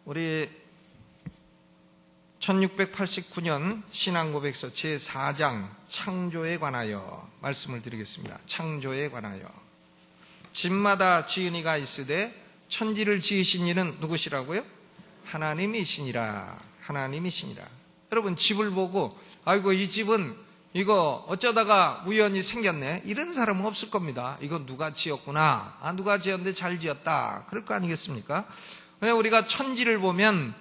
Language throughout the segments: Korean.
우리 1689년 신앙고백서 제4장 창조에 관하여 말씀을 드리겠습니다. 창조에 관하여. 집마다 지은 이가 있으되 천지를 지으신 이는 누구시라고요? 하나님이시니라. 하나님이시니라. 여러분, 집을 보고 아이고 이 집은 이거 어쩌다가 우연히 생겼네, 이런 사람은 없을 겁니다. 이거 누가 지었구나, 누가 지었는데 잘 지었다, 그럴 거 아니겠습니까? 우리가 천지를 보면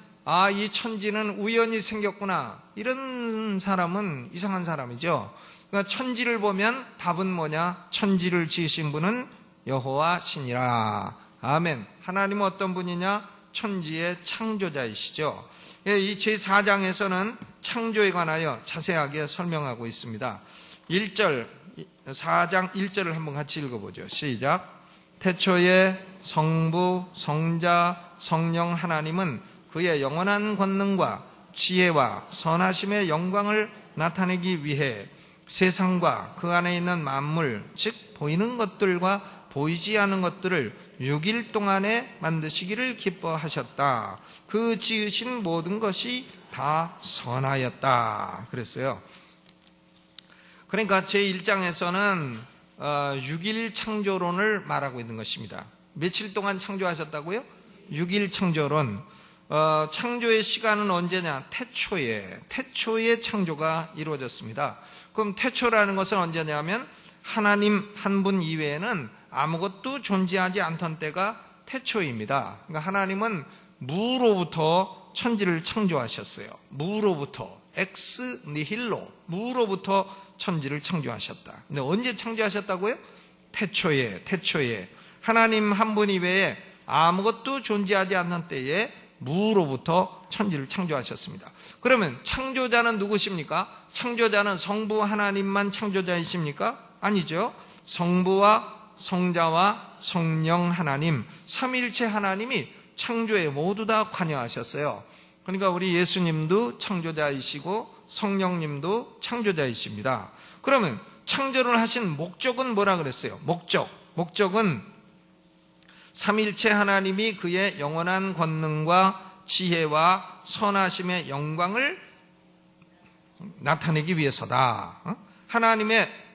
이 천지는 우연히 생겼구나, 이런 사람은 이상한 사람이죠. 그러니까 천지를 보면 답은 뭐냐? 천지를 지으신 분은 여호와시니라. 아멘. 하나님은 어떤 분이냐? 천지의 창조자이시죠. 이 제4장에서는 창조에 관하여 자세하게 설명하고 있습니다. 1절, 4장 1절을 한번 같이 읽어보죠. 시작. 태초에 성부, 성자, 성령 하나님은 그의 영원한 권능과 지혜와 선하심의 영광을 나타내기 위해 세상과 그 안에 있는 만물, 즉 보이는 것들과 보이지 않는 것들을 6일 동안에 만드시기를 기뻐하셨다. 그 지으신 모든 것이 다 선하였다 그랬어요. 그러니까 제1장에서는 6일 창조론을 말하고 있는 것입니다. 며칠 동안 창조하셨다고요? 6일 창조론. 창조의 시간은 언제냐? 태초에 창조가 이루어졌습니다. 그럼 태초라는 것은 언제냐면 하나님 한 분 이외에는 아무것도 존재하지 않던 때가 태초입니다. 그러니까 하나님은 무로부터 천지를 창조하셨어요. 무로부터, 엑스 니힐로, 무로부터 천지를 창조하셨다. 근데 언제 창조하셨다고요? 태초에 하나님 한 분 이외에 아무것도 존재하지 않는 때에 무로부터 천지를 창조하셨습니다. 그러면 창조자는 누구십니까? 창조자는 성부 하나님만 창조자이십니까? 아니죠. 성부와 성자와 성령 하나님, 삼위일체 하나님이 창조에 모두 다 관여하셨어요. 그러니까 우리 예수님도 창조자이시고 성령님도 창조자이십니다. 그러면 창조를 하신 목적은 뭐라 그랬어요? 목적은 삼위일체 하나님이 그의 영원한 권능과 지혜와 선하심의 영광을 나타내기 위해서다. 하나님의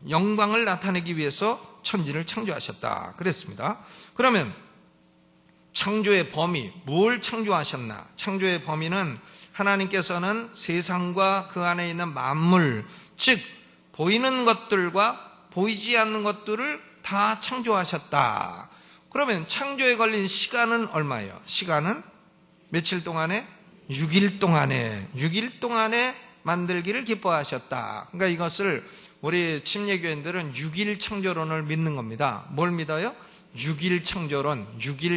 영광을 나타내기 위해서 천지를 창조하셨다 그랬습니다. 그러면 창조의 범위, 뭘 창조하셨나? 창조의 범위는 하나님께서는 세상과 그 안에 있는 만물, 즉 보이는 것들과 보이지 않는 것들을 다 창조하셨다. 그러면 창조에 걸린 시간은 얼마예요? 시간은 며칠 동안에? 6일 동안에 만들기를 기뻐하셨다. 그러니까 이것을 우리 침례교인들은 6일 창조론을 믿는 겁니다. 뭘 믿어요? 6일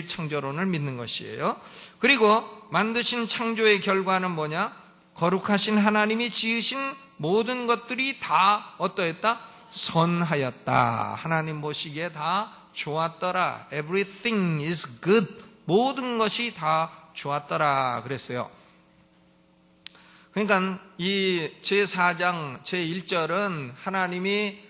창조론을 믿는 것이에요. 그리고 만드신 창조의 결과는 뭐냐? 거룩하신 하나님이 지으신 모든 것들이 다 어떠했다? 선하였다. 하나님 보시기에 다 좋았더라. Everything is good. 모든 것이 다 좋았더라 그랬어요. 그러니까 이 제4장 제1절은 하나님이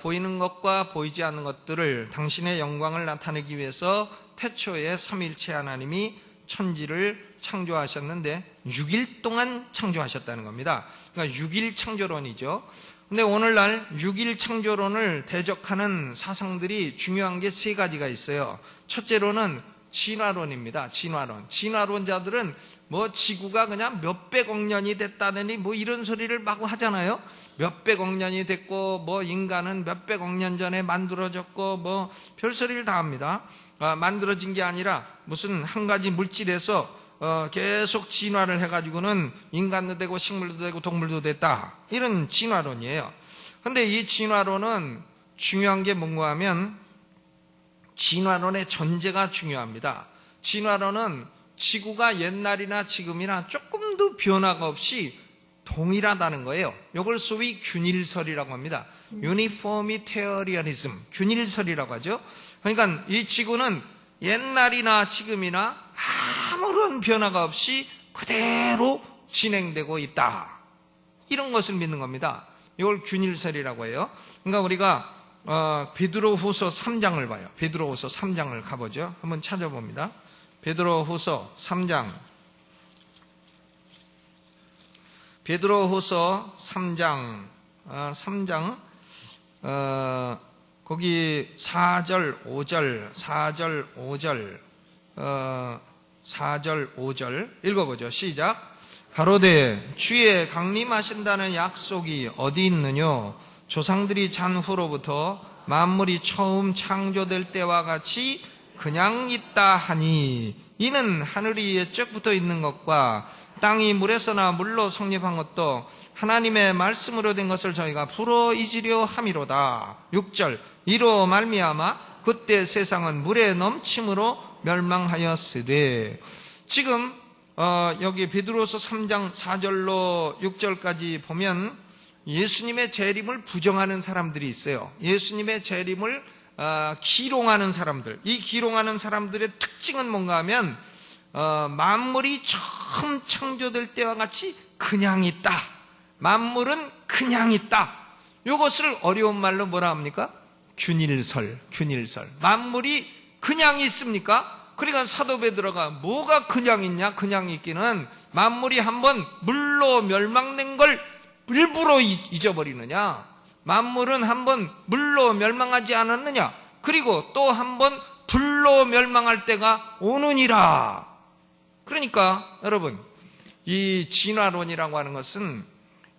보이는 것과 보이지 않는 것들을 당신의 영광을 나타내기 위해서 태초에 삼위일체 하나님이 천지를 창조하셨는데 6일 동안 창조하셨다는 겁니다. 그러니까 6일 창조론이죠. 근데 오늘날 6일 창조론을 대적하는 사상들이 중요한 게 세 가지가 있어요. 첫째로는 진화론입니다. 진화론자들은 지구가 그냥 몇백억 년이 됐다느니 이런 소리를 마구 하잖아요. 몇백억 년이 됐고 인간은 몇백억 년 전에 만들어졌고 별소리를 다 합니다. 만들어진 게 아니라 무슨 한 가지 물질에서 계속 진화를 해가지고는 인간도 되고 식물도 되고 동물도 됐다, 이런 진화론이에요. 근데 이 진화론은 중요한 게 뭔가 하면 진화론의 전제가 중요합니다. 진화론은 지구가 옛날이나 지금이나 조금도 변화가 없이 동일하다는 거예요. 이걸 소위 균일설이라고 합니다. Uniformitarianism, 균일설이라고 하죠. 그러니까 이 지구는 옛날이나 지금이나 아무런 변화가 없이 그대로 진행되고 있다, 이런 것을 믿는 겁니다. 이걸 균일설이라고 해요. 그러니까 우리가 베드로후서 3장을 봐요. 베드로후서 3장을 가보죠. 한번 찾아봅니다. 베드로후서 3장. 베드로후서 3장, 3장, 거기 4절, 5절, 4절, 5절, 4절, 5절 읽어보죠. 시작. 가로되 주의 강림하신다는 약속이 어디 있느뇨? 조상들이 잔 후로부터 만물이 처음 창조될 때와 같이 그냥 있다 하니, 이는 하늘이 옛적부터 있는 것과 땅이 물에서나 물로 성립한 것도 하나님의 말씀으로 된 것을 저희가 풀어 잊으려 함이로다. 6절. 이로 말미암아 그때 세상은 물에 넘침으로 멸망하였으되. 지금 여기 베드로서 3장 4절로 6절까지 보면 예수님의 재림을 부정하는 사람들이 있어요. 예수님의 재림을 기롱하는 사람들. 이 기롱하는 사람들의 특징은 뭔가 하면 만물이 처음 창조될 때와 같이 그냥 있다. 만물은 그냥 있다. 이것을 어려운 말로 뭐라 합니까? 균일설. 만물이 그냥 있습니까? 그러니까 사도 베드로가 뭐가 그냥 있냐? 그냥 있기는 만물이 한번 물로 멸망된 걸 일부러 잊어버리느냐? 만물은 한번 물로 멸망하지 않았느냐? 그리고 또 한번 불로 멸망할 때가 오느니라. 그러니까 여러분, 이 진화론이라고 하는 것은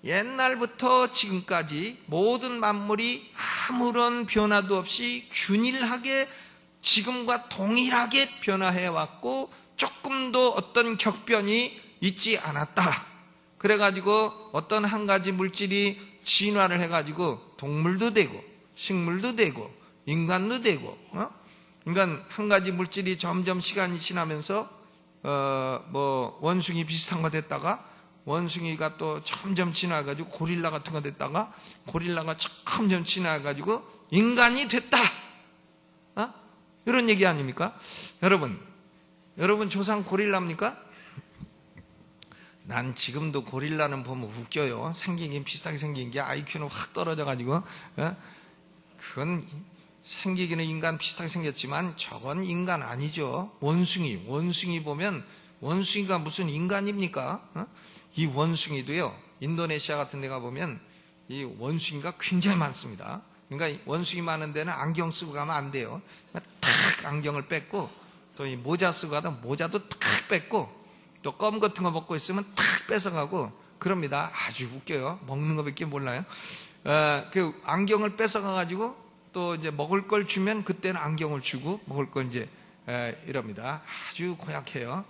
옛날부터 지금까지 모든 만물이 아무런 변화도 없이 균일하게 지금과 동일하게 변화해왔고 조금도 어떤 격변이 있지 않았다. 그래가지고 어떤 한 가지 물질이 진화를 해가지고 동물도 되고 식물도 되고 인간도 되고, 인간 한 가지 물질이 점점 시간이 지나면서 원숭이 비슷한 거 됐다가 원숭이가 또 점점 지나가지고 고릴라 같은 거 됐다가 고릴라가 점점 지나가지고 인간이 됐다. 이런 얘기 아닙니까? 여러분 조상 고릴라입니까? 난 지금도 고릴라는 보면 웃겨요. 생기긴 비슷하게 생긴 게 IQ는 확 떨어져가지고, 그건 생기기는 인간 비슷하게 생겼지만 저건 인간 아니죠. 원숭이 보면 원숭이가 무슨 인간입니까? 이 원숭이도요, 인도네시아 같은 데 가보면 이 원숭이가 굉장히 많습니다. 그러니까 원숭이 많은 데는 안경 쓰고 가면 안 돼요. 탁 안경을 뺏고, 또 이 모자 쓰고 가다 모자도 탁 뺏고, 또 껌 같은 거 먹고 있으면 탁 뺏어가고 그럽니다. 아주 웃겨요. 먹는 거밖에 몰라요. 그 안경을 뺏어가가지고 또 이제 먹을 걸 주면 그때는 안경을 주고 먹을 걸 이제 이럽니다. 아주 고약해요.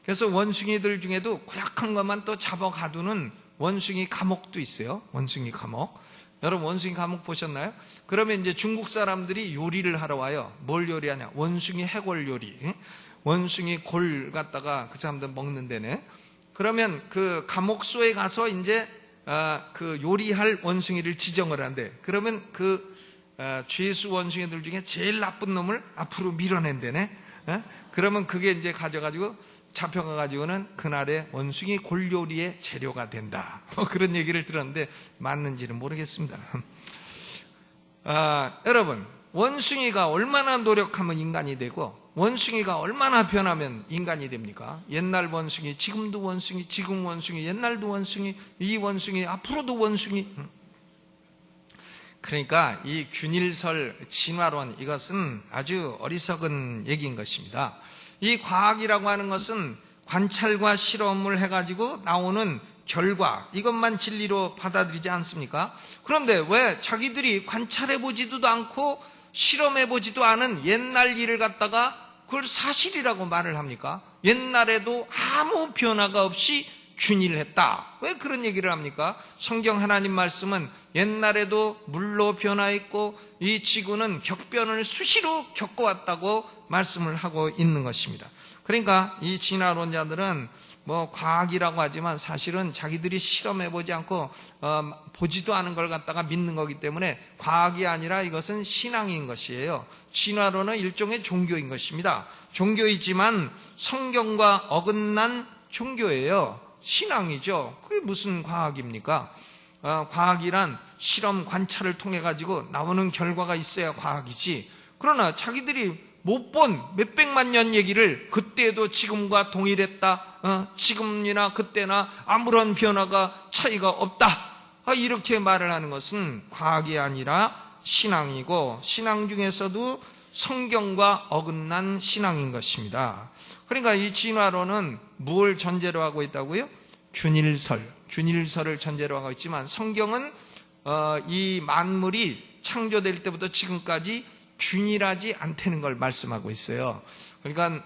그래서 원숭이들 중에도 고약한 것만 또 잡아가두는 원숭이 감옥도 있어요. 원숭이 감옥. 여러분 원숭이 감옥 보셨나요? 그러면 이제 중국 사람들이 요리를 하러 와요. 뭘 요리하냐? 원숭이 해골 요리. 원숭이 골 갖다가 그 사람들 먹는 데네. 그러면 그 감옥소에 가서 이제 그 요리할 원숭이를 지정을 한대. 그러면 그 죄수 원숭이들 중에 제일 나쁜 놈을 앞으로 밀어낸대네. 그러면 그게 이제 가져가지고 잡혀가가지고는 그날의 원숭이 골 요리의 재료가 된다. 그런 얘기를 들었는데 맞는지는 모르겠습니다. 여러분, 원숭이가 얼마나 노력하면 인간이 되고 원숭이가 얼마나 변하면 인간이 됩니까? 옛날 원숭이, 지금도 원숭이, 지금 원숭이, 옛날도 원숭이, 이 원숭이, 앞으로도 원숭이. 그러니까 이 균일설 진화론, 이것은 아주 어리석은 얘기인 것입니다. 이 과학이라고 하는 것은 관찰과 실험을 해가지고 나오는 결과, 이것만 진리로 받아들이지 않습니까? 그런데 왜 자기들이 관찰해보지도 않고 실험해보지도 않은 옛날 일을 갖다가 그걸 사실이라고 말을 합니까? 옛날에도 아무 변화가 없이 균일했다. 왜 그런 얘기를 합니까? 성경 하나님 말씀은 옛날에도 물로 변화했고 이 지구는 격변을 수시로 겪어왔다고 말씀을 하고 있는 것입니다. 그러니까 이 진화론자들은 뭐 과학이라고 하지만 사실은 자기들이 실험해보지 않고 보지도 않은 걸 갖다가 믿는 거기 때문에 과학이 아니라 이것은 신앙인 것이에요. 진화론은 일종의 종교인 것입니다. 종교이지만 성경과 어긋난 종교예요. 신앙이죠. 그게 무슨 과학입니까? 과학이란 실험 관찰을 통해 가지고 나오는 결과가 있어야 과학이지. 그러나 자기들이 못 본 몇백만 년 얘기를 그때도 지금과 동일했다, 지금이나 그때나 아무런 변화가 차이가 없다, 이렇게 말을 하는 것은 과학이 아니라 신앙이고, 신앙 중에서도 성경과 어긋난 신앙인 것입니다. 그러니까 이 진화론은 무엇을 전제로 하고 있다고요? 균일설을 전제로 하고 있지만, 성경은 이 만물이 창조될 때부터 지금까지 균일하지 않다는 걸 말씀하고 있어요. 그러니까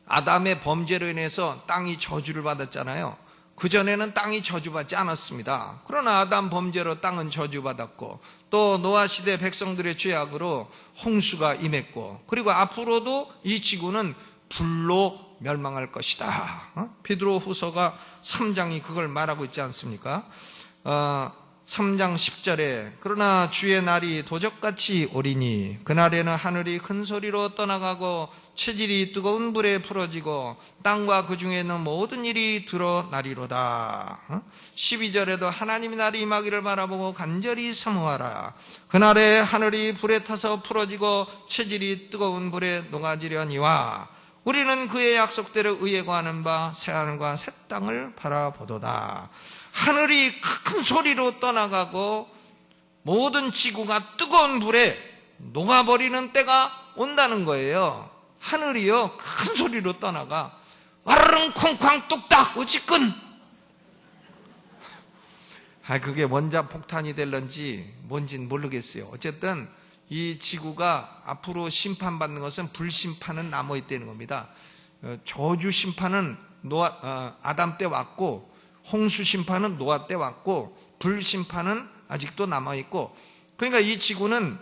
아담의 범죄로 인해서 땅이 저주를 받았잖아요. 그전에는 땅이 저주받지 않았습니다. 그러나 아담 범죄로 땅은 저주받았고, 또 노아 시대 백성들의 죄악으로 홍수가 임했고, 그리고 앞으로도 이 지구는 불로 멸망할 것이다. 베드로 후서가 3장이 그걸 말하고 있지 않습니까? 3장 10절에 그러나 주의 날이 도적같이 오리니 그날에는 하늘이 큰 소리로 떠나가고 체질이 뜨거운 불에 풀어지고 땅과 그 중에 있는 모든 일이 드러나리로다. 12절에도 하나님의 날이 임하기를 바라보고 간절히 사모하라. 그날에 하늘이 불에 타서 풀어지고 체질이 뜨거운 불에 녹아지려니와 우리는 그의 약속대로 의에 구하는 바 새하늘과 새 땅을 바라보도다. 하늘이 큰 소리로 떠나가고 모든 지구가 뜨거운 불에 녹아버리는 때가 온다는 거예요. 하늘이요, 큰 소리로 떠나가. 와르릉 콩쾅 뚝딱 어찌끈. 그게 원자폭탄이 될런지 뭔진 모르겠어요. 어쨌든 이 지구가 앞으로 심판받는 것은 불심판은 남아있다는 겁니다. 저주 심판은 아담 때 왔고, 홍수 심판은 노아 때 왔고, 불 심판은 아직도 남아있고, 그러니까 이 지구는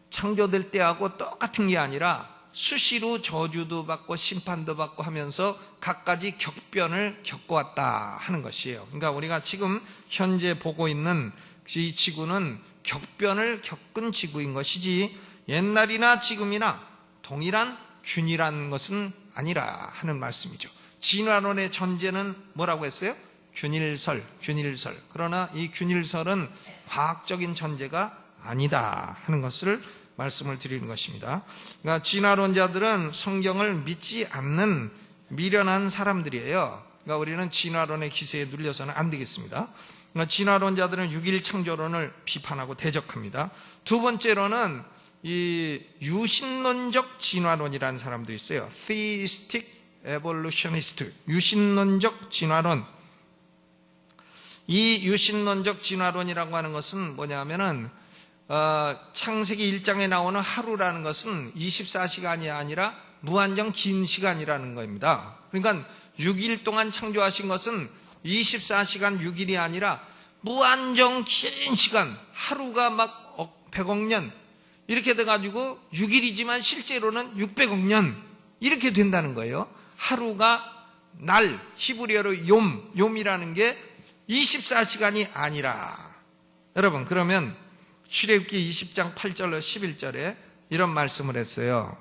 창조될 때하고 똑같은 게 아니라 수시로 저주도 받고 심판도 받고 하면서 각가지 격변을 겪어왔다 하는 것이에요. 그러니까 우리가 지금 현재 보고 있는 이 지구는 격변을 겪은 지구인 것이지 옛날이나 지금이나 동일한 균일한 것은 아니라 하는 말씀이죠. 진화론의 전제는 뭐라고 했어요? 균일설. 그러나 이 균일설은 과학적인 전제가 아니다 하는 것을 말씀을 드리는 것입니다. 그러니까 진화론자들은 성경을 믿지 않는 미련한 사람들이에요. 그러니까 우리는 진화론의 기세에 눌려서는 안 되겠습니다. 그러니까 진화론자들은 6일 창조론을 비판하고 대적합니다. 두 번째로는 이 유신론적 진화론이라는 사람들이 있어요. Theistic 에볼루셔니스트, 유신론적 진화론. 이 유신론적 진화론이라고 하는 것은 뭐냐면은 창세기 1장에 나오는 하루라는 것은 24시간이 아니라 무한정 긴 시간이라는 겁니다. 그러니까 6일 동안 창조하신 것은 24시간 6일이 아니라 무한정 긴 시간, 하루가 막 100억 년 이렇게 돼가지고 6일이지만 실제로는 600억 년 이렇게 된다는 거예요. 하루가 날, 히브리어로 욤이라는 게 24시간이 아니라. 여러분, 그러면 출애굽기 20장 8절로 11절에 이런 말씀을 했어요.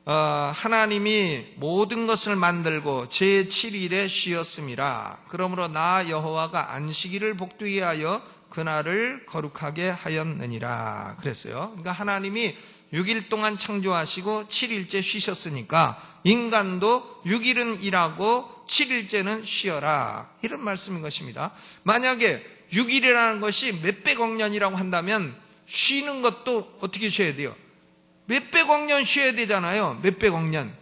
하나님이 모든 것을 만들고 제7일에 쉬었음이라. 그러므로 나 여호와가 안식일을 복되게 하여 그날을 거룩하게 하였느니라 그랬어요. 그러니까 하나님이 6일 동안 창조하시고 7일째 쉬셨으니까 인간도 6일은 일하고 7일째는 쉬어라, 이런 말씀인 것입니다. 만약에 6일이라는 것이 몇백억 년이라고 한다면 쉬는 것도 어떻게 쉬어야 돼요? 몇백억 년 쉬어야 되잖아요. 몇백억 년.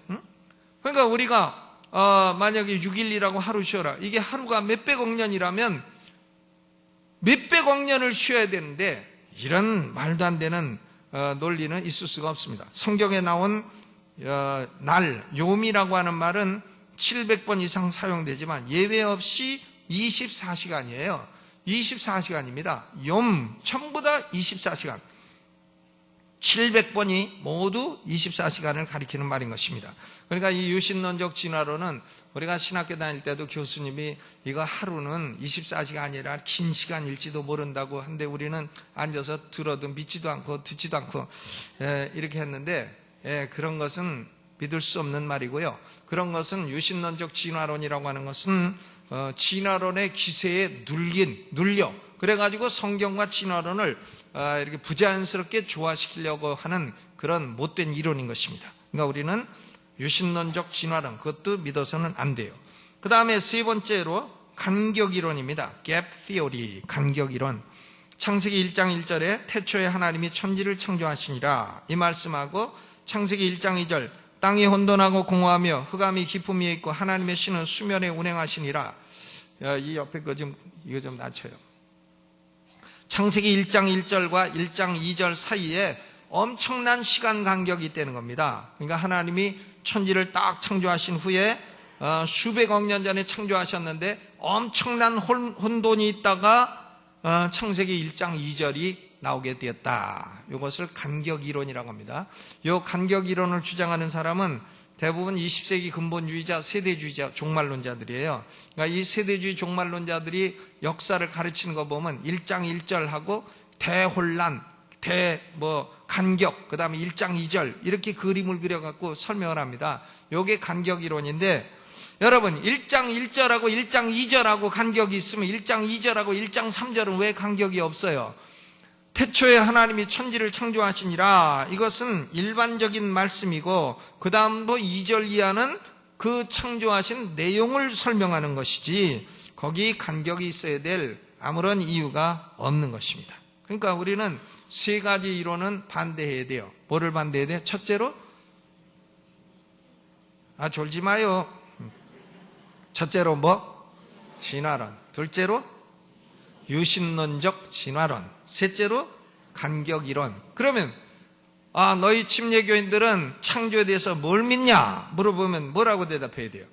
그러니까 우리가 만약에 6일이라고 하루 쉬어라, 이게 하루가 몇백억 년이라면 몇백억 년을 쉬어야 되는데 이런 말도 안 되는 논리는 있을 수가 없습니다. 성경에 나온 날, 욤이라고 하는 말은 700번 이상 사용되지만 예외 없이 24시간이에요. 24시간입니다. 욤, 전부 다 24시간. 700번이 모두 24시간을 가리키는 말인 것입니다. 그러니까 이 유신론적 진화론은 우리가 신학교 다닐 때도 교수님이 이거 하루는 24시간이 아니라 긴 시간일지도 모른다고 하는데 우리는 앉아서 들어도 믿지도 않고 듣지도 않고 이렇게 했는데 그런 것은 믿을 수 없는 말이고요. 그런 것은 유신론적 진화론이라고 하는 것은 진화론의 기세에 눌려 그래가지고 성경과 진화론을 이렇게 부자연스럽게 조화시키려고 하는 그런 못된 이론인 것입니다. 그러니까 우리는 유신론적 진화론, 그것도 믿어서는 안 돼요. 그 다음에 세 번째로 간격이론입니다. gap theory, 간격이론. 창세기 1장 1절에 태초에 하나님이 천지를 창조하시니라 이 말씀하고 창세기 1장 2절 땅이 혼돈하고 공허하며 흑암이 깊음 위에 있고 하나님의 신은 수면에 운행하시니라. 이 옆에 거 이거 좀 낮춰요. 창세기 1장 1절과 1장 2절 사이에 엄청난 시간 간격이 있다는 겁니다. 그러니까 하나님이 천지를 딱 창조하신 후에 수백억 년 전에 창조하셨는데 엄청난 혼돈이 있다가 창세기 1장 2절이 나오게 되었다. 이것을 간격이론이라고 합니다. 이 간격이론을 주장하는 사람은 대부분 20세기 근본주의자, 세대주의자, 종말론자들이에요. 그러니까 이 세대주의 종말론자들이 역사를 가르치는 거 보면 1장 1절하고 대혼란, 간격, 그 다음에 1장 2절 이렇게 그림을 그려갖고 설명을 합니다. 이게 간격이론인데 여러분 1장 1절하고 1장 2절하고 간격이 있으면 1장 2절하고 1장 3절은 왜 간격이 없어요? 태초에 하나님이 천지를 창조하시니라 이것은 일반적인 말씀이고 그 다음도 2절 이하는 그 창조하신 내용을 설명하는 것이지 거기 간격이 있어야 될 아무런 이유가 없는 것입니다. 그러니까 우리는 세 가지 이론은 반대해야 돼요. 뭐를 반대해야 돼요? 첫째로 졸지 마요. 첫째로 진화론. 둘째로 유신론적 진화론. 셋째로 간격이론. 그러면 너희 침례교인들은 창조에 대해서 뭘 믿냐? 물어보면 뭐라고 대답해야 돼요?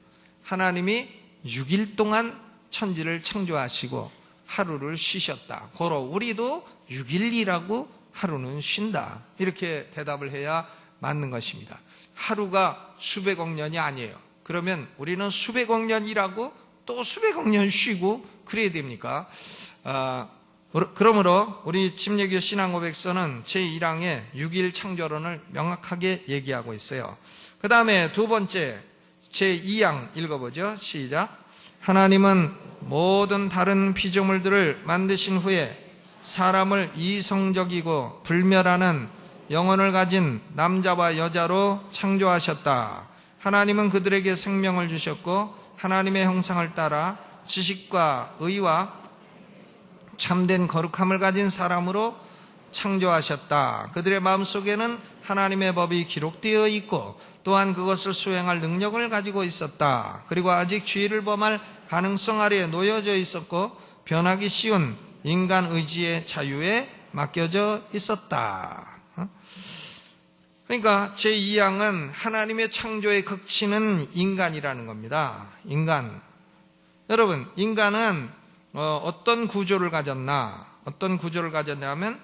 하나님이 6일 동안 천지를 창조하시고 하루를 쉬셨다. 고로 우리도 6일이라고 하루는 쉰다. 이렇게 대답을 해야 맞는 것입니다. 하루가 수백억 년이 아니에요. 그러면 우리는 수백억 년 일하고 또 수백억 년 쉬고 그래야 됩니까? 그러므로 우리 침례교 신앙고백서는 제1항에 6일 창조론을 명확하게 얘기하고 있어요. 그 다음에 두 번째 제2항 읽어보죠. 시작. 하나님은 모든 다른 피조물들을 만드신 후에 사람을 이성적이고 불멸하는 영혼을 가진 남자와 여자로 창조하셨다. 하나님은 그들에게 생명을 주셨고 하나님의 형상을 따라 지식과 의와 참된 거룩함을 가진 사람으로 창조하셨다. 그들의 마음속에는 하나님의 법이 기록되어 있고 또한 그것을 수행할 능력을 가지고 있었다. 그리고 아직 죄를 범할 가능성 아래에 놓여져 있었고 변하기 쉬운 인간 의지의 자유에 맡겨져 있었다. 그러니까 제2항은 하나님의 창조의 극치는 인간이라는 겁니다. 인간. 여러분, 인간은 어떤 구조를 가졌나? 어떤 구조를 가졌냐면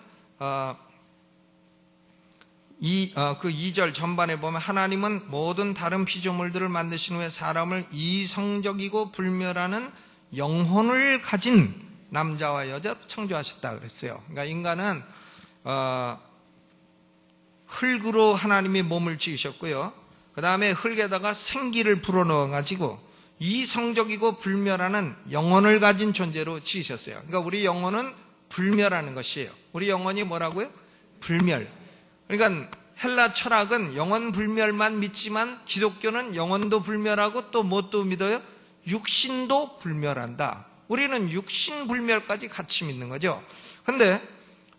그 2절 전반에 보면 하나님은 모든 다른 피조물들을 만드신 후에 사람을 이성적이고 불멸하는 영혼을 가진 남자와 여자로 창조하셨다 그랬어요. 그러니까 인간은 흙으로 하나님이 몸을 지으셨고요. 그 다음에 흙에다가 생기를 불어넣어가지고 이성적이고 불멸하는 영혼을 가진 존재로 지으셨어요. 그러니까 우리 영혼은 불멸하는 것이에요. 우리 영혼이 뭐라고요? 불멸. 그러니까 헬라 철학은 영혼 불멸만 믿지만 기독교는 영혼도 불멸하고 또 뭣도 믿어요? 육신도 불멸한다. 우리는 육신 불멸까지 같이 믿는 거죠. 그런데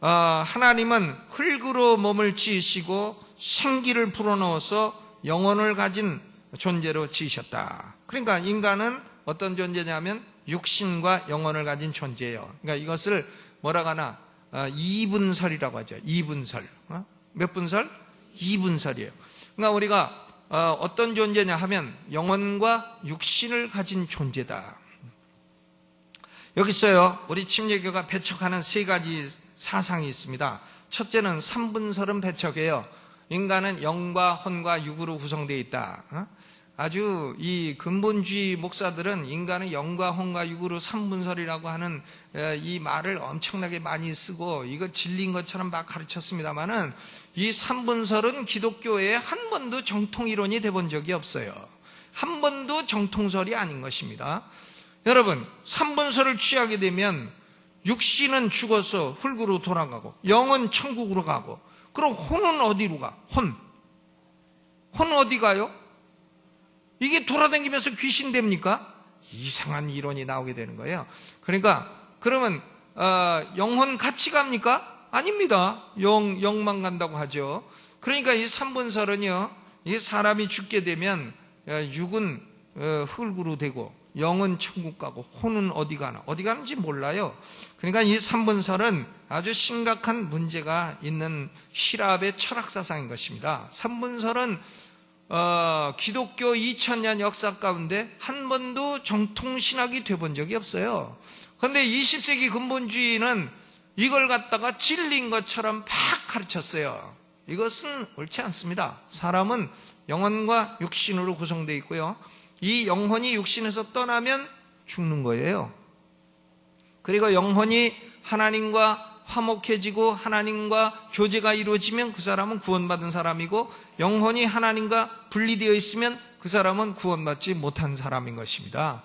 하나님은 흙으로 몸을 지으시고 생기를 불어넣어서 영혼을 가진 존재로 지으셨다. 그러니까 인간은 어떤 존재냐면 육신과 영혼을 가진 존재예요. 그러니까 이것을 뭐라고 하나 이분설이라고 하죠. 이분설. 몇 분설? 이분설이에요. 그러니까 우리가 어떤 존재냐 하면 영혼과 육신을 가진 존재다. 여기 있어요. 우리 침례교가 배척하는 세 가지 사상이 있습니다. 첫째는 삼분설은 배척해요. 인간은 영과 혼과 육으로 구성되어 있다. 아주 이 근본주의 목사들은 인간은 영과 혼과 육으로 삼분설이라고 하는 이 말을 엄청나게 많이 쓰고 이거 진리인 것처럼 막 가르쳤습니다만은 이 삼분설은 기독교에 한 번도 정통이론이 돼본 적이 없어요. 한 번도 정통설이 아닌 것입니다. 여러분, 삼분설을 취하게 되면 육신은 죽어서 흙으로 돌아가고 영은 천국으로 가고 그럼 혼은 어디로 가? 혼 어디 가요? 이게 돌아다니면서 귀신 됩니까? 이상한 이론이 나오게 되는 거예요. 그러니까 그러면 영혼 같이 갑니까? 아닙니다. 영만 간다고 하죠. 그러니까 이 삼분설은요, 이 사람이 죽게 되면 육은 흙으로 되고 영은 천국 가고 혼은 어디 가는지 몰라요. 그러니까 이 삼분설은 아주 심각한 문제가 있는 시랍의 철학 사상인 것입니다. 삼분설은 기독교 2000년 역사 가운데 한 번도 정통신학이 돼본 적이 없어요. 그런데 20세기 근본주의는 이걸 갖다가 진리인 것처럼 막 가르쳤어요. 이것은 옳지 않습니다. 사람은 영혼과 육신으로 구성되어 있고요, 이 영혼이 육신에서 떠나면 죽는 거예요. 그리고 영혼이 하나님과 화목해지고 하나님과 교제가 이루어지면 그 사람은 구원받은 사람이고, 영혼이 하나님과 분리되어 있으면 그 사람은 구원받지 못한 사람인 것입니다.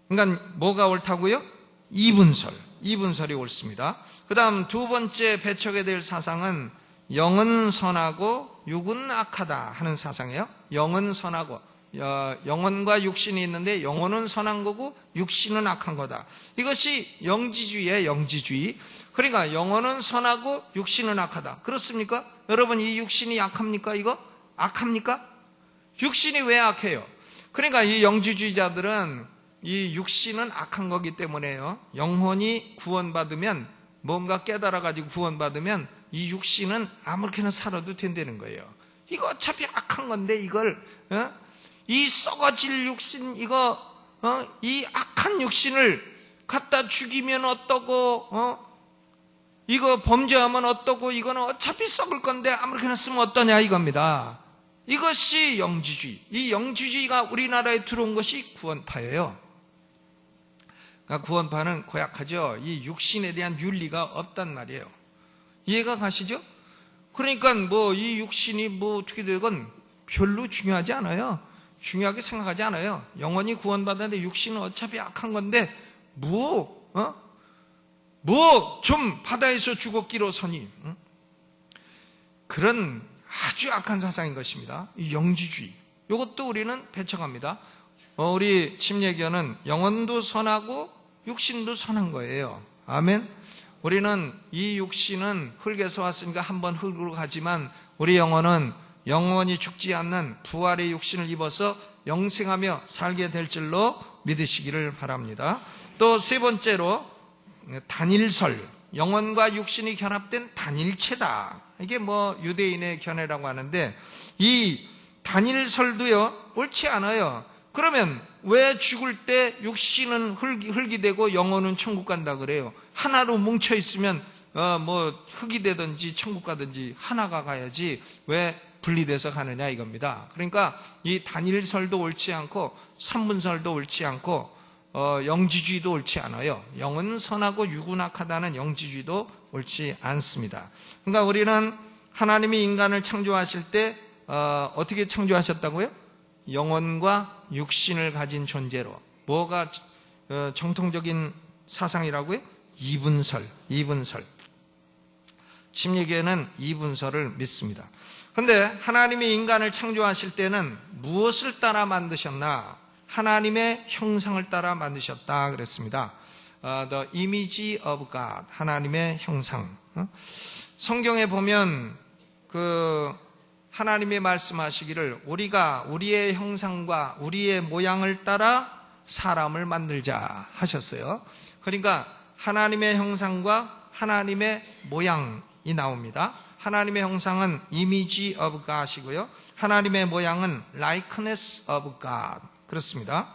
그러니까 뭐가 옳다고요? 이분설이 옳습니다. 그 다음 두 번째 배척해야 될 사상은 영은 선하고 육은 악하다 하는 사상이에요. 영은 선하고, 영혼과 육신이 있는데 영혼은 선한 거고 육신은 악한 거다. 이것이 영지주의예요. 영지주의. 그러니까 영혼은 선하고 육신은 악하다. 그렇습니까? 여러분, 이 육신이 악합니까? 이거 악합니까? 육신이 왜 악해요? 그러니까 이 영지주의자들은 이 육신은 악한 거기 때문에요, 영혼이 구원받으면, 뭔가 깨달아가지고 구원받으면 이 육신은 아무렇게나 살아도 된다는 거예요. 이거 어차피 악한 건데 이걸 이 썩어질 육신, 이 악한 육신을 갖다 죽이면 어떠고, 이거 범죄하면 어떠고, 이거는 어차피 썩을 건데 아무렇게나 쓰면 어떠냐 이겁니다. 이것이 영지주의. 이 영지주의가 우리나라에 들어온 것이 구원파예요. 그러니까 구원파는 고약하죠. 이 육신에 대한 윤리가 없단 말이에요. 이해가 가시죠? 그러니까 이 육신이 어떻게 되건 별로 중요하지 않아요. 중요하게 생각하지 않아요. 영혼이 구원받았는데 육신은 어차피 악한 건데 좀 바다에서 죽었기로서니, 그런 아주 악한 사상인 것입니다. 이 영지주의. 이것도 우리는 배척합니다. 우리 침례교는 영혼도 선하고 육신도 선한 거예요. 아멘. 우리는 이 육신은 흙에서 왔으니까 한번 흙으로 가지만, 우리 영혼은 영원히 죽지 않는 부활의 육신을 입어서 영생하며 살게 될 줄로 믿으시기를 바랍니다. 또 세 번째로 단일설, 영혼과 육신이 결합된 단일체다. 이게 유대인의 견해라고 하는데, 이 단일설도요 옳지 않아요. 그러면 왜 죽을 때 육신은 흙이 되고 영혼은 천국 간다 그래요? 하나로 뭉쳐 있으면 흙이 되든지 천국 가든지 하나가 가야지 왜 분리돼서 가느냐 이겁니다. 그러니까 이 단일설도 옳지 않고 삼분설도 옳지 않고 영지주의도 옳지 않아요. 영은 선하고 육은 악하다는 영지주의도 옳지 않습니다. 그러니까 우리는 하나님이 인간을 창조하실 때 어떻게 창조하셨다고요? 영혼과 육신을 가진 존재로. 뭐가 정통적인 사상이라고요? 이분설. 침례교회는 이분설을 믿습니다. 그런데 하나님이 인간을 창조하실 때는 무엇을 따라 만드셨나? 하나님의 형상을 따라 만드셨다 그랬습니다. The image of God, 하나님의 형상. 성경에 보면 하나님이 말씀하시기를 우리가 우리의 형상과 우리의 모양을 따라 사람을 만들자 하셨어요. 그러니까 하나님의 형상과 하나님의 모양이 나옵니다. 하나님의 형상은 image of God이고요, 하나님의 모양은 likeness of God 그렇습니다.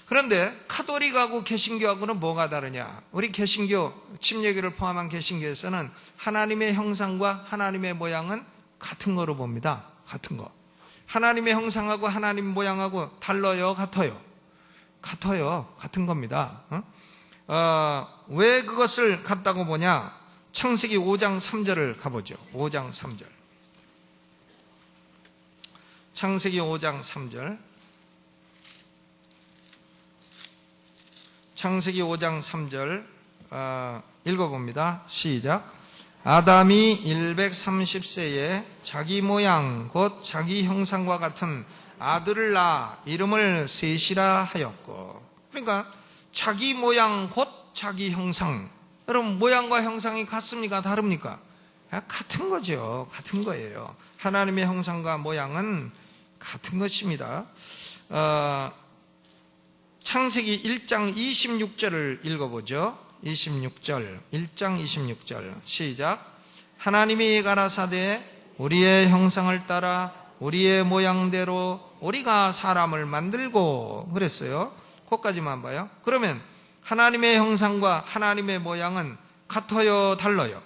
그런데 카톨릭하고 개신교하고는 뭐가 다르냐? 우리 개신교, 침례교를 포함한 개신교에서는 하나님의 형상과 하나님의 모양은 같은 거로 봅니다. 같은 거. 하나님의 형상하고 하나님 모양하고 달라요? 같아요? 같아요. 같은 겁니다. 왜 그것을 같다고 보냐? 창세기 5장 3절을 가보죠. 5장 3절. 창세기 5장 3절. 창세기 5장 3절 읽어봅니다. 시작. 아담이 130세에 자기 모양 곧 자기 형상과 같은 아들을 낳아 이름을 셋이라 하였고. 그러니까 자기 모양 곧 자기 형상. 여러분, 모양과 형상이 같습니까? 다릅니까? 같은 거죠. 같은 거예요. 하나님의 형상과 모양은 같은 것입니다. 창세기 1장 26절을 읽어보죠. 26절, 1장 26절 시작. 하나님이 가라사대 우리의 형상을 따라 우리의 모양대로 우리가 사람을 만들고 그랬어요. 거기까지만 봐요. 그러면 하나님의 형상과 하나님의 모양은 같아요, 달라요?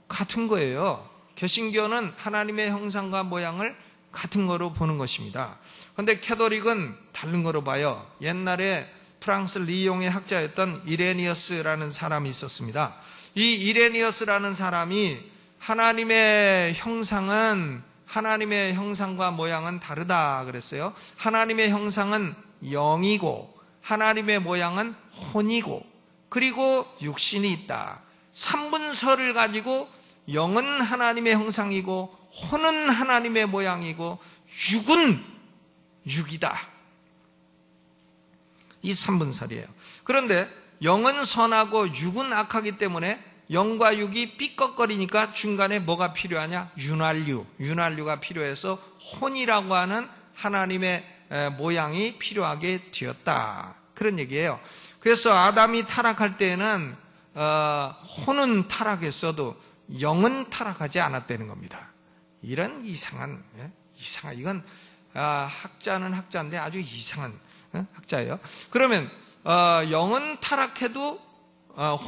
같은 거예요. 개신교는 하나님의 형상과 모양을 같은 거로 보는 것입니다. 그런데 캐톨릭은 다른 거로 봐요. 옛날에 프랑스 리옹의 학자였던 이레니어스라는 사람이 있었습니다. 이 이레니어스라는 사람이 하나님의 형상은 하나님의 형상과 모양은 다르다 그랬어요. 하나님의 형상은 영이고 하나님의 모양은 혼이고 그리고 육신이 있다. 3분설을 가지고 영은 하나님의 형상이고 혼은 하나님의 모양이고 육은 육이다. 이 3분설이에요. 그런데 영은 선하고 육은 악하기 때문에 영과 육이 삐걱거리니까 중간에 뭐가 필요하냐? 윤활유가 필요해서 혼이라고 하는 하나님의 모양이 필요하게 되었다. 그런 얘기예요. 그래서 아담이 타락할 때에는 혼은 타락했어도 영은 타락하지 않았다는 겁니다. 이런 이상한 이건 학자는 학자인데 아주 이상한 학자예요. 그러면 영은 타락해도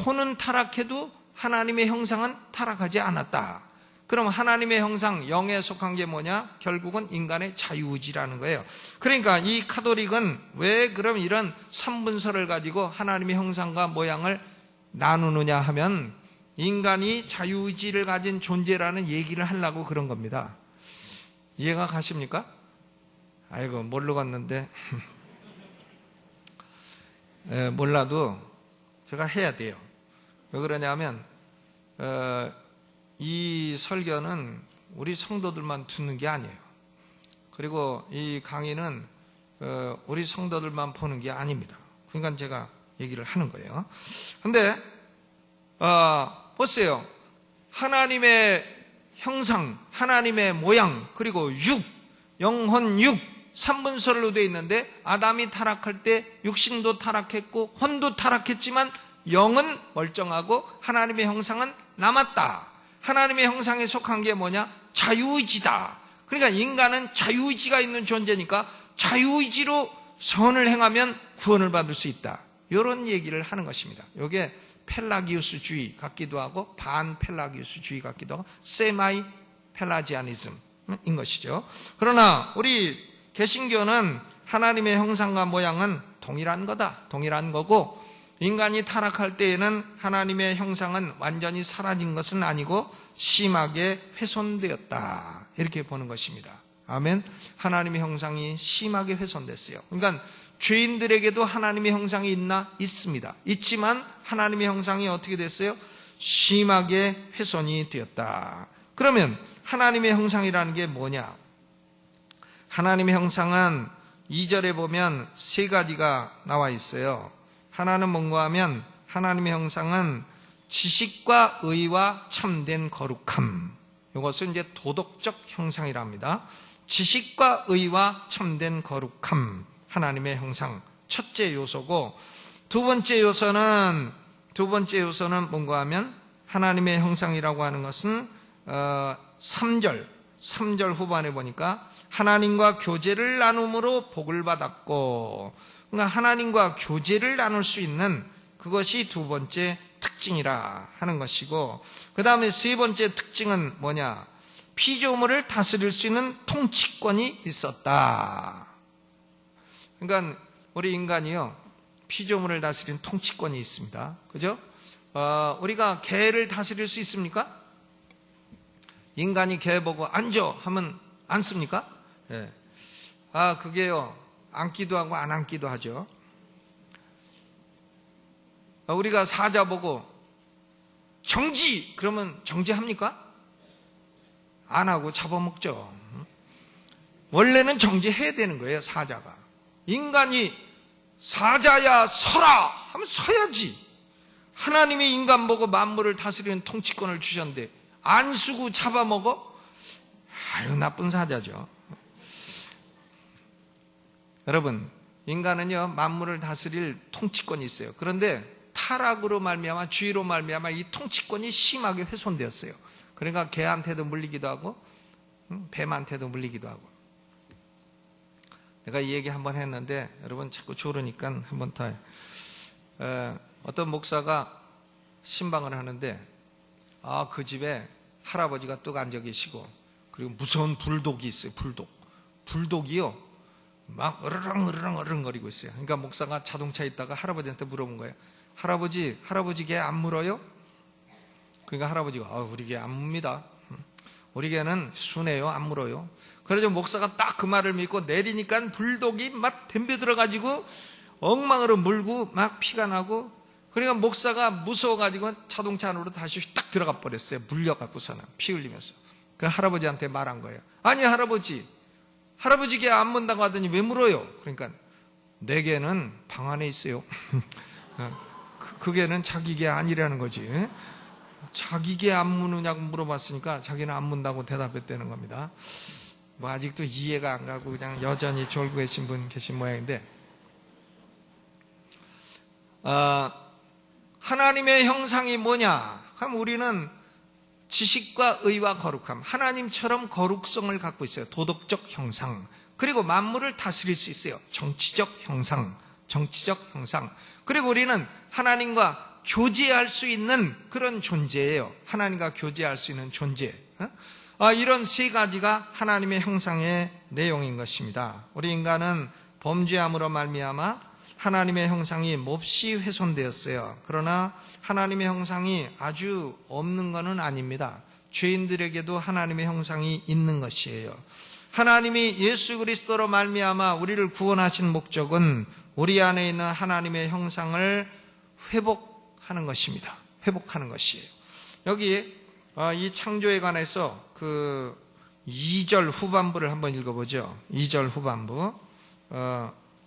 혼은 타락해도 하나님의 형상은 타락하지 않았다. 그럼 하나님의 형상, 영에 속한 게 뭐냐? 결국은 인간의 자유의지라는 거예요. 그러니까 이 카톨릭은 왜 그럼 이런 3분설을 가지고 하나님의 형상과 모양을 나누느냐 하면 인간이 자유의지를 가진 존재라는 얘기를 하려고 그런 겁니다. 이해가 가십니까? 아이고, 모르고 갔는데 몰라도 제가 해야 돼요. 왜 그러냐면 이 설교는 우리 성도들만 듣는 게 아니에요. 그리고 이 강의는 우리 성도들만 보는 게 아닙니다. 그러니까 제가 얘기를 하는 거예요. 근데 보세요. 하나님의 형상, 하나님의 모양, 그리고 육, 영혼 육 3분설로 되어 있는데 아담이 타락할 때 육신도 타락했고 혼도 타락했지만 영은 멀쩡하고 하나님의 형상은 남았다. 하나님의 형상에 속한 게 뭐냐? 자유의지다. 그러니까 인간은 자유의지가 있는 존재니까 자유의지로 선을 행하면 구원을 받을 수 있다. 이런 얘기를 하는 것입니다. 이게 펠라기우스주의 같기도 하고 반펠라기우스주의 같기도 하고 세마이 펠라지아니즘인 것이죠. 그러나 우리 개신교는 하나님의 형상과 모양은 동일한 거다. 동일한 거고 인간이 타락할 때에는 하나님의 형상은 완전히 사라진 것은 아니고 심하게 훼손되었다. 이렇게 보는 것입니다. 아멘. 하나님의 형상이 심하게 훼손됐어요. 그러니까 죄인들에게도 하나님의 형상이 있나? 있습니다. 있지만 하나님의 형상이 어떻게 됐어요? 심하게 훼손이 되었다. 그러면 하나님의 형상이라는 게 뭐냐? 하나님의 형상은 2절에 보면 세 가지가 나와 있어요. 하나는 뭔가 하면 하나님의 형상은 지식과 의와 참된 거룩함. 이것은 이제 도덕적 형상이랍니다. 지식과 의와 참된 거룩함. 하나님의 형상. 첫째 요소고 두 번째 요소는 뭔가 하면 하나님의 형상이라고 하는 것은 3절 후반에 보니까 하나님과 교제를 나눔으로 복을 받았고, 그러니까 하나님과 교제를 나눌 수 있는 그것이 두 번째 특징이라 하는 것이고, 그 다음에 세 번째 특징은 뭐냐? 피조물을 다스릴 수 있는 통치권이 있었다. 그러니까 우리 인간이요, 피조물을 다스리는 통치권이 있습니다. 그죠? 우리가 개를 다스릴 수 있습니까? 인간이 개 보고 앉아 하면 앉습니까? 예. 그게요, 앉기도 하고 안 앉기도 하죠. 우리가 사자 보고 정지! 그러면 정지합니까? 안 하고 잡아먹죠. 원래는 정지해야 되는 거예요, 사자가. 인간이 사자야 서라! 하면 서야지. 하나님이 인간 보고 만물을 다스리는 통치권을 주셨는데 안 쓰고 잡아먹어? 아유, 나쁜 사자죠. 여러분, 인간은요 만물을 다스릴 통치권이 있어요. 그런데 타락으로 말미암아, 죄로 말미암아 이 통치권이 심하게 훼손되었어요. 그러니까 개한테도 물리기도 하고 뱀한테도 물리기도 하고. 내가 이 얘기 한번 했는데 여러분 자꾸 조르니까 한번 더. 어떤 목사가 신방을 하는데 그 집에 할아버지가 뚝 앉아 계시고 그리고 무서운 불독이 있어요. 불독이요 막 으르렁 거리고 있어요. 그러니까 목사가 자동차에 있다가 할아버지한테 물어본 거예요. 할아버지 개 안 물어요? 그러니까 할아버지가 우리 개 안 뭅니다. 우리 개는 순해요. 안 물어요. 그래서 목사가 딱 그 말을 믿고 내리니까 불독이 막 덤벼들어가지고 엉망으로 물고 막 피가 나고, 그러니까 목사가 무서워가지고 자동차 안으로 다시 딱 들어가 버렸어요. 물려갖고서는 피 흘리면서. 그 할아버지한테 말한 거예요. 아니 할아버지 개 안 문다고 하더니 왜 물어요? 그러니까 내 개는 방 안에 있어요. 그 개는 자기 개 아니라는 거지. 자기 개 안 무느냐고 물어봤으니까 자기는 안 문다고 대답했다는 겁니다. 뭐 아직도 이해가 안 가고 그냥 여전히 졸고 계신 분 계신 모양인데, 하나님의 형상이 뭐냐? 그럼 우리는 지식과 의와 거룩함, 하나님처럼 거룩성을 갖고 있어요. 도덕적 형상. 그리고 만물을 다스릴 수 있어요. 정치적 형상. 그리고 우리는 하나님과 교제할 수 있는 그런 존재예요. 하나님과 교제할 수 있는 존재. 이런 세 가지가 하나님의 형상의 내용인 것입니다. 우리 인간은 범죄함으로 말미암아 하나님의 형상이 몹시 훼손되었어요. 그러나 하나님의 형상이 아주 없는 것은 아닙니다. 죄인들에게도 하나님의 형상이 있는 것이에요. 하나님이 예수 그리스도로 말미암아 우리를 구원하신 목적은 우리 안에 있는 하나님의 형상을 회복하는 것입니다. 회복하는 것이에요. 여기 이 창조에 관해서 그 2절 후반부를 한번 읽어보죠. 2절 후반부.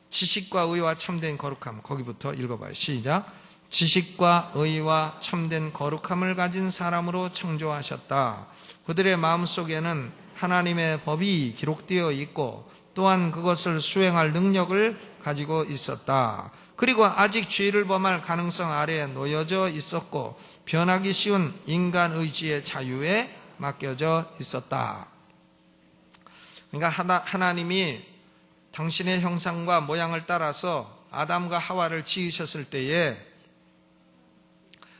지식과 의와 참된 거룩함, 거기부터 읽어봐요. 시작. 지식과 의와 참된 거룩함을 가진 사람으로 창조하셨다. 그들의 마음속에는 하나님의 법이 기록되어 있고 또한 그것을 수행할 능력을 가지고 있었다. 그리고 아직 죄를 범할 가능성 아래에 놓여져 있었고 변하기 쉬운 인간 의지의 자유에 맡겨져 있었다. 그러니까 하나님이 당신의 형상과 모양을 따라서 아담과 하와를 지으셨을 때에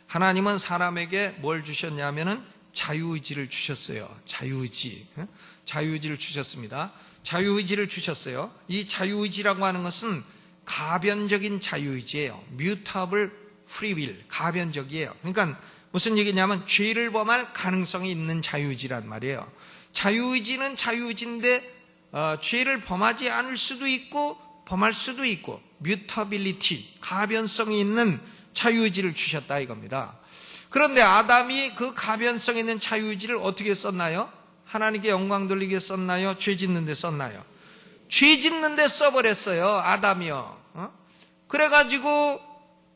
하나님은 사람에게 뭘 주셨냐면은 자유의지를 주셨어요. 자유의지를 주셨습니다. 자유의지를 주셨어요. 이 자유의지라고 하는 것은 가변적인 자유의지예요. mutable free will, 가변적이에요. 그러니까 무슨 얘기냐면 죄를 범할 가능성이 있는 자유의지란 말이에요. 자유의지는 자유의지인데 죄를 범하지 않을 수도 있고 범할 수도 있고 mutability, 가변성이 있는 자유의지를 주셨다 이겁니다. 그런데 아담이 그 가변성 있는 자유의지를 어떻게 썼나요? 하나님께 영광 돌리게 썼나요? 죄 짓는 데 썼나요? 죄 짓는 데 써버렸어요. 아담이요. 그래가지고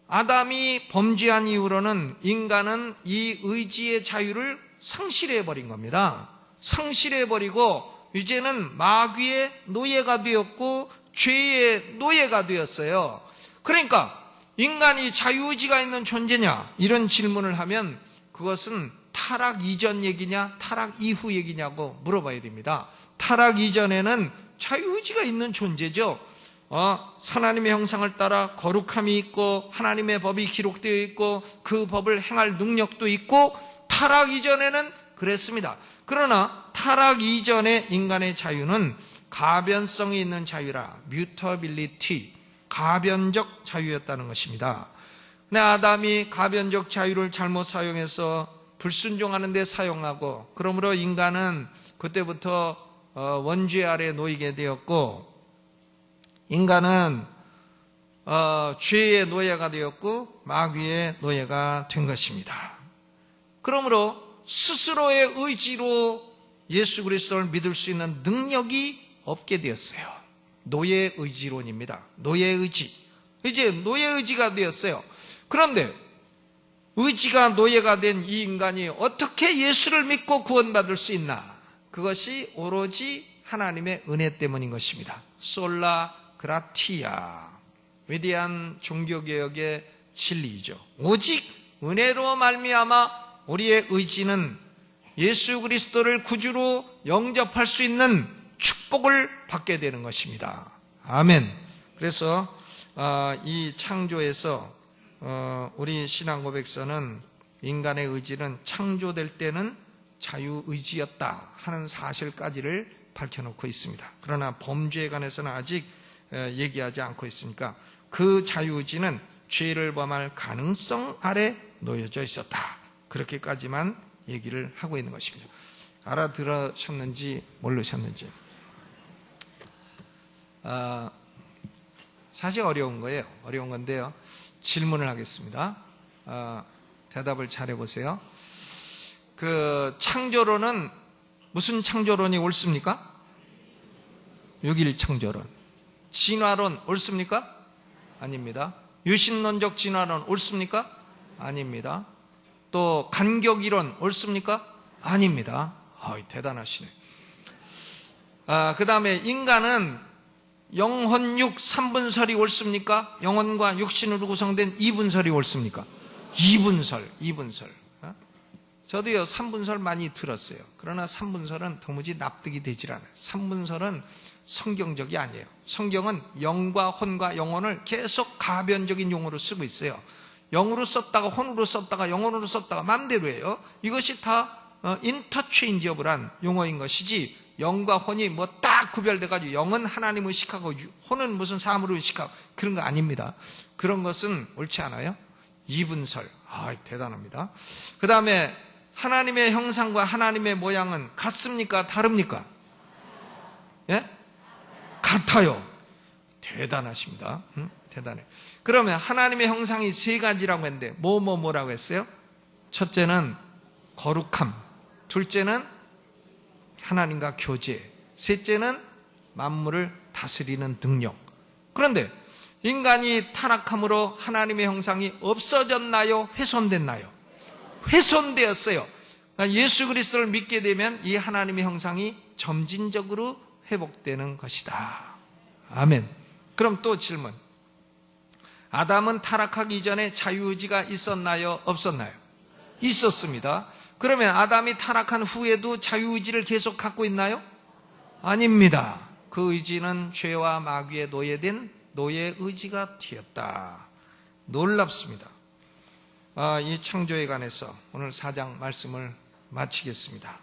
아담이 범죄한 이후로는 인간은 이 의지의 자유를 상실해버린 겁니다. 상실해버리고 이제는 마귀의 노예가 되었고 죄의 노예가 되었어요. 그러니까 인간이 자유의지가 있는 존재냐 이런 질문을 하면 그것은 타락 이전 얘기냐 타락 이후 얘기냐고 물어봐야 됩니다. 타락 이전에는 자유의지가 있는 존재죠. 하나님의 형상을 따라 거룩함이 있고 하나님의 법이 기록되어 있고 그 법을 행할 능력도 있고 타락 이전에는 그랬습니다. 그러나 타락 이전의 인간의 자유는 가변성이 있는 자유라, mutability, 가변적 자유였다는 것입니다. 근데 아담이 가변적 자유를 잘못 사용해서 불순종하는 데 사용하고 그러므로 인간은 그때부터 원죄 아래 놓이게 되었고 인간은 죄의 노예가 되었고 마귀의 노예가 된 것입니다. 그러므로 스스로의 의지로 예수 그리스도를 믿을 수 있는 능력이 없게 되었어요. 노예 의지론입니다. 노예 의지. 이제 노예 의지가 되었어요. 그런데 의지가 노예가 된 이 인간이 어떻게 예수를 믿고 구원받을 수 있나? 그것이 오로지 하나님의 은혜 때문인 것입니다. 솔라 그라티아, 위대한 종교개혁의 진리이죠. 오직 은혜로 말미암아 우리의 의지는 예수 그리스도를 구주로 영접할 수 있는 축복을 받게 되는 것입니다. 아멘. 그래서 이 창조에서 우리 신앙고백서는 인간의 의지는 창조될 때는 자유의지였다 하는 사실까지를 밝혀놓고 있습니다. 그러나 범죄에 관해서는 아직 얘기하지 않고 있으니까 그 자유의지는 죄를 범할 가능성 아래 놓여져 있었다. 그렇게까지만 얘기를 하고 있는 것입니다. 알아들으셨는지 모르셨는지. 사실 어려운 거예요. 어려운 건데요. 질문을 하겠습니다. 대답을 잘 해보세요. 그 창조론은 무슨 창조론이 옳습니까? 6일 창조론. 진화론 옳습니까? 아닙니다. 유신론적 진화론 옳습니까? 아닙니다. 또 간격이론 옳습니까? 아닙니다. 대단하시네. 그 다음에 인간은 영혼육 3분설이 옳습니까? 영혼과 육신으로 구성된 2분설이 옳습니까? 2분설. 저도요 3분설 많이 들었어요. 그러나 3분설은 도무지 납득이 되질 않아요. 3분설은 성경적이 아니에요. 성경은 영과 혼과 영혼을 계속 가변적인 용어로 쓰고 있어요. 영으로 썼다가 혼으로 썼다가 영혼으로 썼다가 맘대로예요. 이것이 다 인터체인지어블한 용어인 것이지, 영과 혼이 뭐 딱 구별돼가지고 영은 하나님 의식하고 혼은 무슨 사람으로 의식하고 그런 거 아닙니다. 그런 것은 옳지 않아요. 2분설. 대단합니다. 그 다음에 하나님의 형상과 하나님의 모양은 같습니까? 다릅니까? 예? 같아요. 대단하십니다. 대단해. 그러면 하나님의 형상이 세 가지라고 했는데 뭐라고 했어요? 첫째는 거룩함, 둘째는 하나님과 교제, 셋째는 만물을 다스리는 능력. 그런데 인간이 타락함으로 하나님의 형상이 없어졌나요? 훼손됐나요? 훼손되었어요. 그러니까 예수 그리스도를 믿게 되면 이 하나님의 형상이 점진적으로 회복되는 것이다. 아멘. 그럼 또 질문. 아담은 타락하기 이전에 자유의지가 있었나요? 없었나요? 있었습니다. 그러면 아담이 타락한 후에도 자유의지를 계속 갖고 있나요? 아닙니다. 그 의지는 죄와 마귀에 노예된 노예의지가 되었다. 놀랍습니다. 이 창조에 관해서 오늘 4장 말씀을 마치겠습니다.